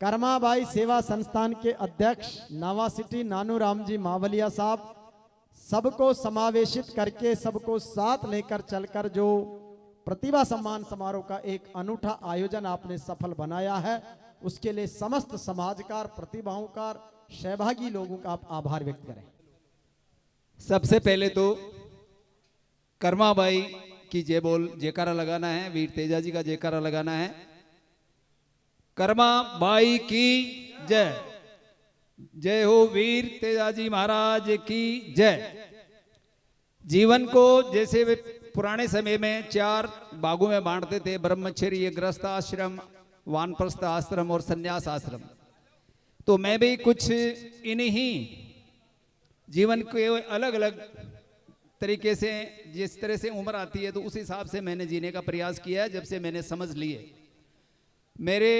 कर्माबाई सेवा संस्थान के अध्यक्ष नावा सिटी नानूराम जी मावलिया साहब, सबको समावेशित करके सबको साथ लेकर चलकर जो प्रतिभा सम्मान समारोह का एक अनूठा आयोजन आपने सफल बनाया है, उसके लिए समस्त समाजकार, प्रतिभाओं का, सहभागी लोगों का आप आभार व्यक्त करें। सबसे पहले तो कर्माबाई की जयकारा लगाना है, वीर तेजा जी का जयकारा लगाना है। कर्माबाई की जय। जय हो वीर तेजाजी महाराज की जय। जीवन को जैसे वे पुराने समय में 4 भागों में बांटते थे, ब्रह्मचर्य, गृहस्थ आश्रम, वानप्रस्थ आश्रम और संन्यास आश्रम, तो मैं भी कुछ इन्हीं जीवन के अलग अलग तरीके से, जिस तरह से उम्र आती है तो उस हिसाब से मैंने जीने का प्रयास किया है। जब से मैंने समझ लिए, मेरे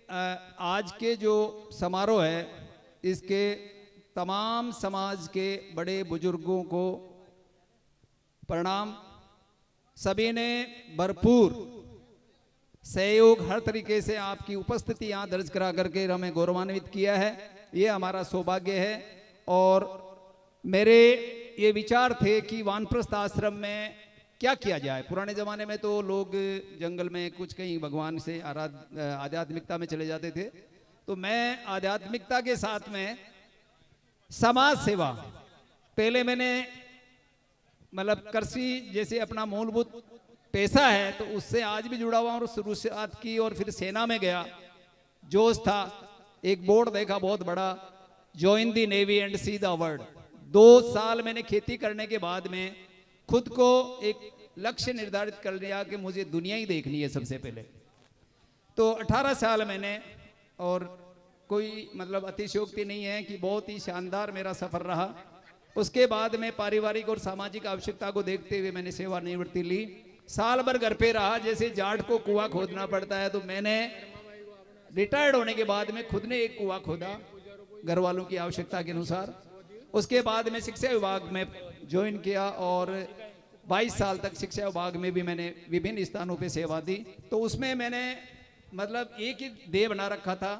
आज के जो समारोह है, इसके तमाम समाज के बड़े बुजुर्गों को प्रणाम। सभी ने भरपूर सहयोग, हर तरीके से आपकी उपस्थिति यहाँ दर्ज करा करके हमें गौरवान्वित किया है। ये हमारा सौभाग्य है। और मेरे ये विचार थे कि वानप्रस्थ आश्रम में क्या किया जाए। पुराने ज़माने में तो लोग जंगल में कुछ कहीं भगवान से आध्यात्मिकता में चले जाते थे, तो मैं आध्यात्मिकता के साथ में समाज सेवा, पहले मैंने मतलब कृषि जैसे अपना मूलभूत पैसा है तो उससे आज भी जुड़ा हुआ और शुरुआत की, और फिर सेना में गया, जोश था। एक बोर्ड देखा बहुत बड़ा, join the navy and see the world. 2 साल मैंने खेती करने के बाद में खुद को एक लक्ष्य निर्धारित कर लिया कि मुझे दुनिया ही देखनी है सबसे पहले। तो 18 साल मैंने, और कोई मतलब अतिशयोक्ति नहीं है कि बहुत ही शानदार मेरा सफर रहा। उसके बाद में पारिवारिक और सामाजिक आवश्यकता को देखते हुए मैंने सेवानिवृत्ति ली। साल भर घर पे रहा, जैसे जाट को कुआं खोदना पड़ता है, तो मैंने रिटायर्ड होने के बाद में खुद ने एक कुआं खोदा घर वालों की आवश्यकता के अनुसार। उसके बाद में शिक्षा विभाग में ज्वाइन किया और 22 साल तक शिक्षा विभाग में भी मैंने विभिन्न स्थानों पे सेवा दी। तो उसमें मैंने मतलब एक ही ध्येय बना रखा था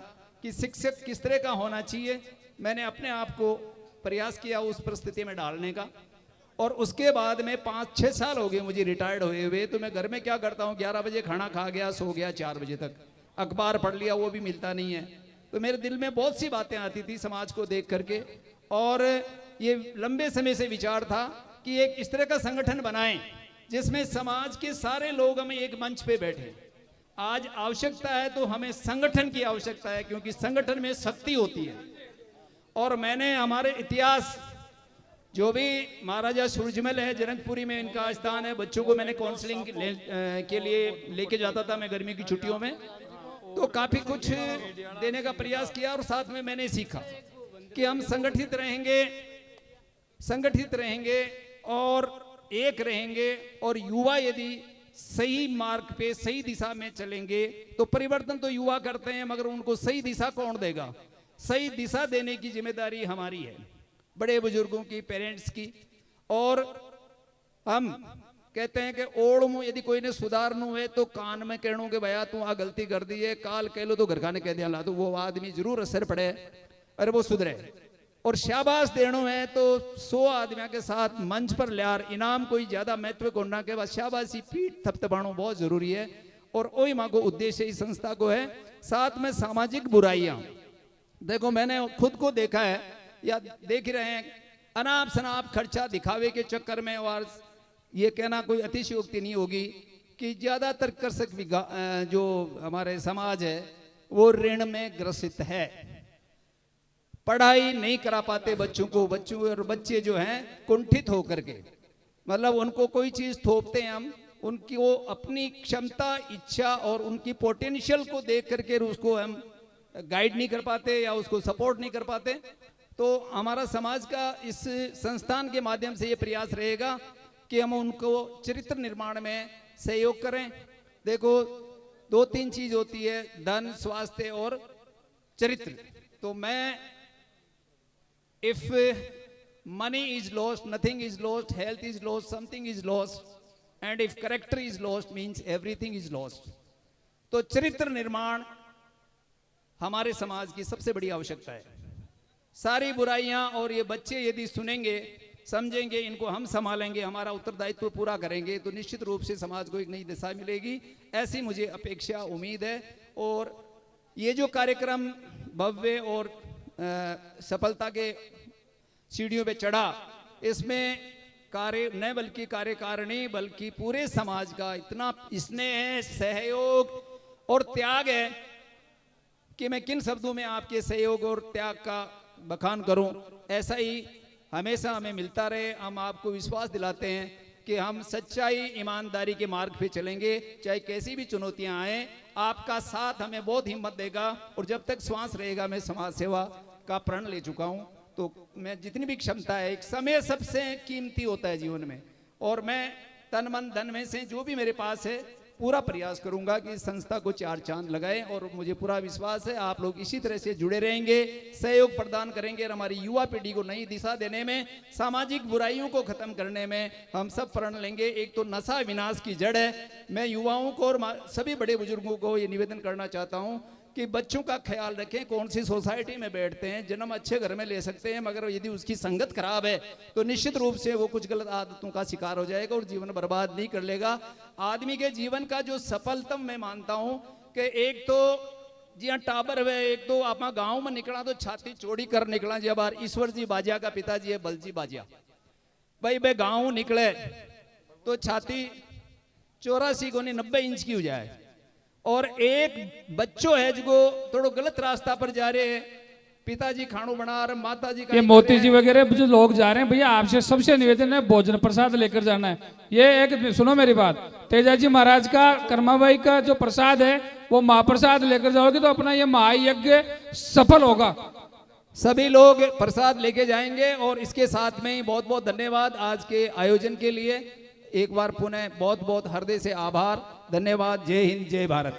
कि शिक्षक किस तरह का होना चाहिए। मैंने अपने आप को प्रयास किया उस परिस्थिति में डालने का। और उसके बाद में 5-6 साल हो गए मुझे रिटायर्ड हुए हुए। तो मैं घर में क्या करता हूँ, 11 बजे खाना खा गया, सो गया 4 बजे तक, अखबार पढ़ लिया, वो भी मिलता नहीं है। तो मेरे दिल में बहुत सी बातें आती थी समाज को देख करके, और ये लंबे समय से विचार था कि एक इस तरह का संगठन बनाएं जिसमें समाज के सारे लोग हमें एक मंच पे बैठे। आज आवश्यकता है तो हमें संगठन की आवश्यकता है, क्योंकि संगठन में शक्ति होती है। और मैंने हमारे इतिहास, जो भी महाराजा सूरजमल है, जनकपुरी में इनका स्थान है, बच्चों को मैंने काउंसलिंग के लिए लेके जाता था मैं गर्मी की छुट्टियों में, तो काफी कुछ देने का प्रयास किया। और साथ में मैंने सीखा कि हम संगठित रहेंगे और एक रहेंगे, और युवा यदि सही मार्ग पे सही दिशा में चलेंगे तो परिवर्तन तो युवा करते हैं, मगर उनको सही दिशा कौन देगा? सही दिशा देने की जिम्मेदारी हमारी है, बड़े बुजुर्गों की, पेरेंट्स की। और हम कहते हैं कि ओढ़ मुँह यदि कोई ने सुधारनु है तो कान में कहूँ कि भैया तू आ गलती कर दी है, काल कह लो तो घर खाने कह दिया ला, तो वो आदमी जरूर असर पड़े, अरे वो सुधरे। और शाबाश देनो है तो 100 आदमियों के साथ मंच पर लियार, इनाम कोई ज्यादा महत्व को ना के बाद शाबाशी पीठ थपथपाणो बहुत जरूरी है। और वही माँ को उद्देश्य इस संस्था को है। साथ में सामाजिक बुराइयां, देखो मैंने खुद को देखा है या देख ही रहे हैं, अनाप शनाप खर्चा दिखावे के चक्कर में, और ये कहना कोई अतिशयोक्ति नहीं होगी कि ज्यादातर कृषक जो हमारे समाज है वो ऋण में ग्रसित है, पढ़ाई नहीं करा पाते बच्चों को, और बच्चे जो हैं कुंठित होकर के, मतलब उनको कोई चीज थोपते हैं हम, उनकी वो अपनी क्षमता, इच्छा और उनकी पोटेंशियल को देख करके उसको हम गाइड नहीं कर पाते या उसको सपोर्ट नहीं कर पाते। तो हमारा समाज का इस संस्थान के माध्यम से ये प्रयास रहेगा कि हम उनको चरित्र निर्माण में सहयोग करें। देखो 2-3 चीज होती है, धन, स्वास्थ्य और चरित्र। तो मैं, if money is lost, nothing is lost, health is lost, something is lost, and if character is lost means everything is lost. तो चरित्र निर्माण हमारे समाज की सबसे बड़ी आवश्यकता है। सारी बुराइयां और ये बच्चे यदि सुनेंगे, समझेंगे, इनको हम संभालेंगे, हमारा उत्तरदायित्व पूरा करेंगे, तो निश्चित रूप से समाज को एक नई दिशा मिलेगी, ऐसी मुझे अपेक्षा, उम्मीद है। और ये जो कार्यक्रम भव्य और सफलता के सीढ़ियों पे चढ़ा, इसमें कार्य न बल्कि कार्यकारिणी बल्कि पूरे समाज का इतना स्नेह, सहयोग और त्याग है कि मैं किन शब्दों में आपके सहयोग और त्याग का बखान करूं। ऐसा ही हमेशा हमें मिलता रहे। हम आपको विश्वास दिलाते हैं कि हम सच्चाई, ईमानदारी के मार्ग पे चलेंगे, चाहे कैसी भी चुनौतियां आए। आपका साथ हमें बहुत हिम्मत देगा, और जब तक श्वास रहेगा मैं समाज सेवा का प्रण ले चुका हूं। तो मैं जितनी भी क्षमता है, एक समय सबसे कीमती होता है जीवन में, और मैं तन मन धन में से जो भी मेरे पास है पूरा प्रयास करूंगा कि इस संस्था को 4 चांद लगाएं। और मुझे पूरा विश्वास है आप लोग इसी तरह से जुड़े रहेंगे, सहयोग प्रदान करेंगे, और हमारी युवा पीढ़ी को नई दिशा देने में, सामाजिक बुराइयों को खत्म करने में हम सब प्रण लेंगे। एक तो नशा विनाश की जड़ है। मैं युवाओं को और सभी बड़े बुजुर्गों को ये निवेदन करना चाहता हूँ कि बच्चों का ख्याल रखें। कौन सी सोसाइटी में बैठते हैं, जन्म अच्छे घर में ले सकते हैं, मगर यदि उसकी संगत खराब है तो निश्चित रूप से वो कुछ गलत आदतों का शिकार हो जाएगा और जीवन बर्बाद नहीं कर लेगा। आदमी के जीवन का जो सफलतम मैं मानता हूं कि एक तो जी हाँ टाबर है, एक तो आप गांव में निकला तो छाती चौड़ी कर निकला। जब बार ईश्वर जी बाजिया का पिताजी है बलजी बाजिया, भाई गांव निकले तो छाती 84 को नहीं 90 इंच की हो जाए। और एक बच्चों है जो थोड़ा गलत रास्ता पर जा रहे हैं, पिताजी खाणो बना रहे, माताजी का ये मोती जी वगैरह जो लोग जा रहे हैं, भैया आपसे सबसे निवेदन है भोजन प्रसाद लेकर जाना है। ये एक सुनो मेरी बात, तेजा जी महाराज का, कर्माबाई का जो प्रसाद है वो महाप्रसाद लेकर जाओगे तो अपना ये महायज्ञ सफल होगा। सभी लोग प्रसाद लेके जाएंगे। और इसके साथ में ही बहुत बहुत धन्यवाद आज के आयोजन के लिए। एक बार पुनः बहुत बहुत हृदय से आभार, धन्यवाद। जय हिंद, जय भारत।